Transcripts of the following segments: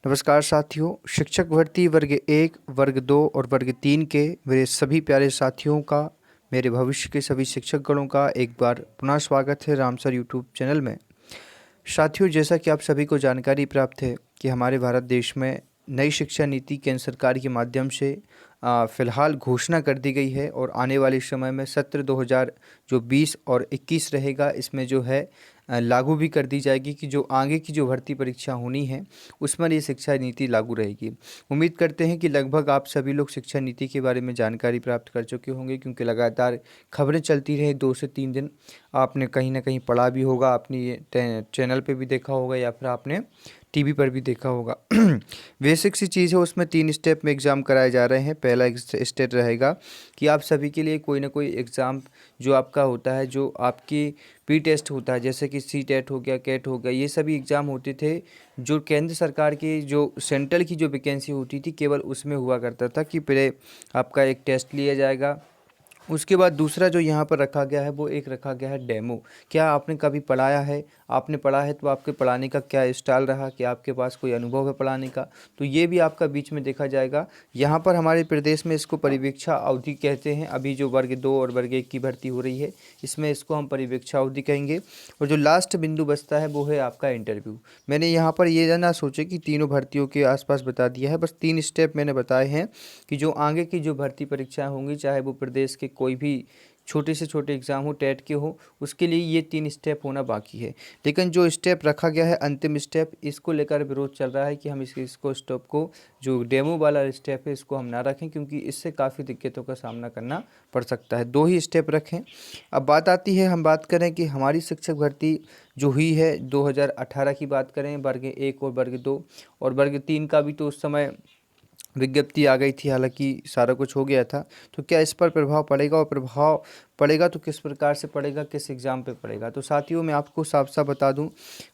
नमस्कार साथियों। शिक्षक भर्ती वर्ग 1, वर्ग 2 और वर्ग 3 के मेरे सभी प्यारे साथियों का, मेरे भविष्य के सभी शिक्षकगणों का एक बार पुनः स्वागत है रामसर यूट्यूब चैनल में। साथियों, जैसा कि आप सभी को जानकारी प्राप्त है कि हमारे भारत देश में नई शिक्षा नीति केंद्र सरकार के माध्यम से फ़िलहाल घोषणा कर दी गई है और आने वाले समय में सत्र 2020 और 21 रहेगा, इसमें जो है लागू भी कर दी जाएगी कि जो आगे की जो भर्ती परीक्षा होनी है उसमें ये शिक्षा नीति लागू रहेगी। उम्मीद करते हैं कि लगभग आप सभी लोग शिक्षा नीति के बारे में जानकारी प्राप्त कर चुके होंगे, क्योंकि लगातार खबरें चलती रहे 2 से 3 दिन। आपने कहीं ना कहीं पढ़ा भी होगा, अपनी चैनल पे भी देखा होगा या फिर आपने टीवी पर भी देखा होगा। बेसिक सी चीज़ है, उसमें 3 स्टेप में एग्ज़ाम कराए जा रहे हैं। पहला स्टेप रहेगा कि आप सभी के लिए कोई ना कोई एग्ज़ाम जो आपका होता है, जो आपकी प्री टेस्ट होता है, जैसे कि सी टेट हो गया, कैट हो गया, ये सभी एग्ज़ाम होते थे जो केंद्र सरकार की जो सेंट्रल की जो वैकेंसी होती थी केवल उसमें हुआ करता था कि पहले आपका एक टेस्ट लिया जाएगा। उसके बाद दूसरा जो यहाँ पर रखा गया है वो एक रखा गया है डेमो। क्या आपने कभी पढ़ाया है? आपने पढ़ा है तो आपके पढ़ाने का क्या स्टाइल रहा, कि आपके पास कोई अनुभव है पढ़ाने का, तो ये भी आपका बीच में देखा जाएगा। यहाँ पर हमारे प्रदेश में इसको परिवीक्षा अवधि कहते हैं। अभी जो वर्ग 2 और वर्ग 1 की भर्ती हो रही है इसमें इसको हम परिवीक्षा अवधि कहेंगे। और जो लास्ट बिंदु बचता है वो है आपका इंटरव्यू। मैंने यहाँ पर ये ना सोचे कि तीनों भर्तियों के आसपास बता दिया है, बस 3 स्टेप मैंने बताए हैं कि जो आगे की जो भर्ती परीक्षाएं होंगी, चाहे वो प्रदेश के कोई भी छोटे से छोटे एग्ज़ाम हो, टेट के हो, उसके लिए ये 3 स्टेप होना बाकी है। लेकिन जो स्टेप रखा गया है अंतिम स्टेप, इसको लेकर विरोध चल रहा है कि हम इसको स्टेप को, जो डेमो वाला स्टेप है, इसको हम ना रखें, क्योंकि इससे काफ़ी दिक्कतों का सामना करना पड़ सकता है। 2 ही स्टेप रखें। अब बात आती है, हम बात करें कि हमारी शिक्षक भर्ती जो हुई है 2018 की बात करें, वर्ग 1 और वर्ग 2 और वर्ग 3 का भी तो उस समय विज्ञप्ति आ गई थी, हालांकि सारा कुछ हो गया था। तो क्या इस पर प्रभाव पड़ेगा, और प्रभाव पड़ेगा तो किस प्रकार से पड़ेगा, किस एग्ज़ाम पे पड़ेगा? तो साथियों, मैं आपको साफ साफ बता दूं,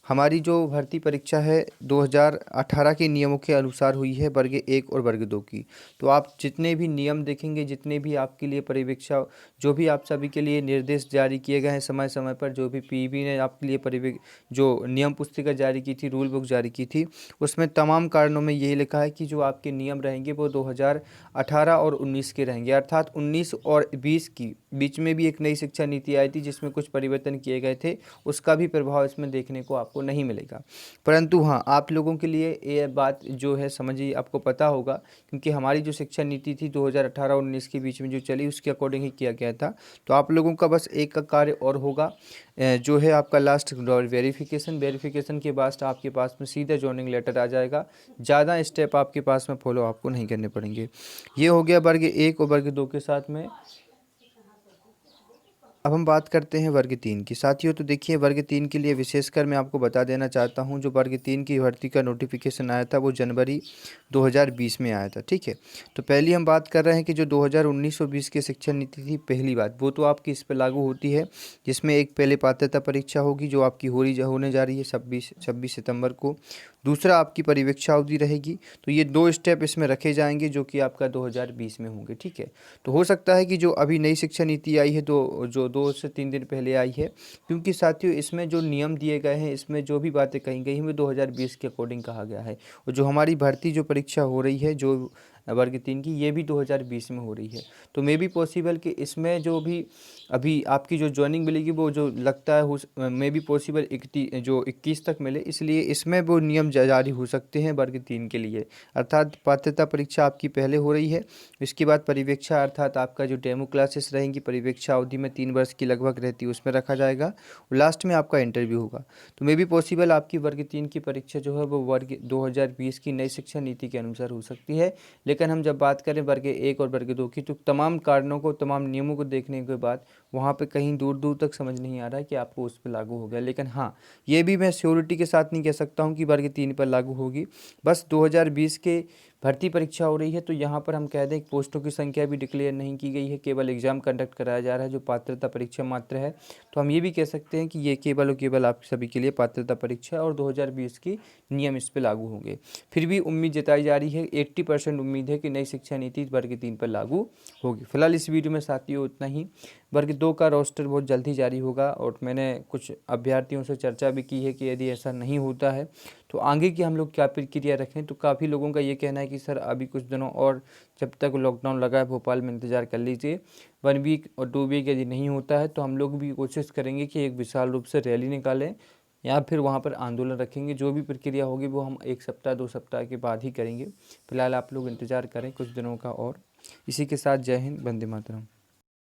हमारी जो भर्ती परीक्षा है 2018 के नियमों के अनुसार हुई है, वर्ग 1 और वर्ग 2 की। तो आप जितने भी नियम देखेंगे, जितने भी आपके लिए परिवीक्षा, जो भी आप सभी के लिए निर्देश जारी किए गए हैं समय समय पर, जो भी पीईबी ने आपके लिए जो नियम पुस्तिका जारी की थी, रूल बुक जारी की थी, उसमें तमाम कारणों में यही लिखा है कि जो आपके नियम रहेंगे वो 2018 और 19 के रहेंगे। अर्थात 19 और 20 की बीच में भी एक नई शिक्षा नीति आई थी जिसमें कुछ परिवर्तन किए गए थे, उसका भी प्रभाव इसमें देखने को आपको नहीं मिलेगा। परंतु हाँ, आप लोगों के लिए ये बात जो है समझिए, आपको पता होगा, क्योंकि हमारी जो शिक्षा नीति थी 2018 और 19 के बीच में जो चली, उसके अकॉर्डिंग ही किया गया था। तो आप लोगों का बस एक का कार्य और होगा, जो है आपका लास्ट वेरिफिकेशन के बाद आपके पास में सीधा जॉइनिंग लेटर आ जाएगा। ज़्यादा स्टेप आपके पास में फॉलो आपको नहीं करने पड़ेंगे। ये हो गया वर्ग 1 और वर्ग 2 के साथ में। अब हम बात करते हैं वर्ग 3 की। साथियों, तो देखिए, वर्ग 3 के लिए विशेषकर मैं आपको बता देना चाहता हूं, जो वर्ग 3 की भर्ती का नोटिफिकेशन आया था वो जनवरी 2020 में आया था। ठीक है, तो पहली हम बात कर रहे हैं कि जो 2019 और 20 की शिक्षा नीति थी, पहली बात वो तो आपकी इस पर लागू होती है, जिसमें एक पहले पात्रता परीक्षा होगी जो आपकी होने जा रही है 26 सितंबर को। दूसरा आपकी परिवीक्षा अवधि रहेगी। तो ये 2 स्टेप इसमें रखे जाएंगे जो कि आपका 2020 में होंगे। ठीक है, तो हो सकता है कि जो अभी नई शिक्षा नीति आई है, तो जो 2 से 3 दिन पहले आई है, क्योंकि साथियों इसमें जो नियम दिए गए हैं, इसमें जो भी बातें कही गई हैं वो 2020 के अकॉर्डिंग कहा गया है। और जो हमारी भर्ती जो परीक्षा हो रही है जो वर्ग 3 की, ये भी 2020 में हो रही है। तो मे बी पॉसिबल कि इसमें जो भी अभी आपकी जो ज्वाइनिंग मिलेगी वो जो लगता है मे बी पॉसिबल 21 तक मिले, इसलिए इसमें वो नियम जारी हो सकते हैं वर्ग 3 के लिए। अर्थात पात्रता परीक्षा आपकी पहले हो रही है, इसके बाद परिवीक्षा, अर्थात आपका जो डेमो क्लासेस रहेंगी परिवीक्षा अवधि में 3 वर्ष की लगभग रहती है, उसमें रखा जाएगा, और लास्ट में आपका इंटरव्यू होगा। तो मे बी पॉसिबल आपकी वर्ग 3 की परीक्षा जो है वो वर्ग 2020 की नई शिक्षा नीति के अनुसार हो सकती है। लेकिन हम जब बात करें वर्ग 1 और वर्ग 2 की, तो तमाम कारणों को, तमाम नियमों को देखने के बाद वहाँ पे कहीं दूर दूर तक समझ नहीं आ रहा है कि आपको उस पर लागू हो गया। लेकिन हाँ, ये भी मैं श्योरिटी के साथ नहीं कह सकता हूँ कि वर्ग 3 पर लागू होगी। बस 2020 के भर्ती परीक्षा हो रही है, तो यहाँ पर हम कह दें कि पोस्टों की संख्या भी डिक्लेयर नहीं की गई है, केवल एग्जाम कंडक्ट कराया जा रहा है जो पात्रता परीक्षा मात्र है। तो हम ये भी कह सकते हैं कि ये केवल और केवल आप सभी के लिए पात्रता परीक्षा है, और 2020 की नियम इस पर लागू होंगे। फिर भी उम्मीद जताई जा रही है, 80% उम्मीद है कि नई शिक्षा नीति वर्ग 3 पर लागू होगी। फिलहाल इस वीडियो में साथियों उतना ही। वर्ग 2 का रोस्टर बहुत जल्द ही जारी होगा, और मैंने कुछ अभ्यर्थियों से चर्चा भी की है कि यदि ऐसा नहीं होता है तो आगे की हम लोग क्या प्रक्रिया रखें। तो काफ़ी लोगों का ये कहना है कि सर अभी कुछ दिनों और जब तक लॉकडाउन लगा है भोपाल में इंतज़ार कर लीजिए, 1 वीक और 2 वीक यदि नहीं होता है तो हम लोग भी कोशिश करेंगे कि एक विशाल रूप से रैली निकालें या फिर वहाँ पर आंदोलन रखेंगे। जो भी प्रक्रिया होगी वो हम 1 सप्ताह 2 सप्ताह के बाद ही करेंगे। फिलहाल आप लोग इंतज़ार करें कुछ दिनों का और। इसी के साथ जय हिंद, वंदे मातरम।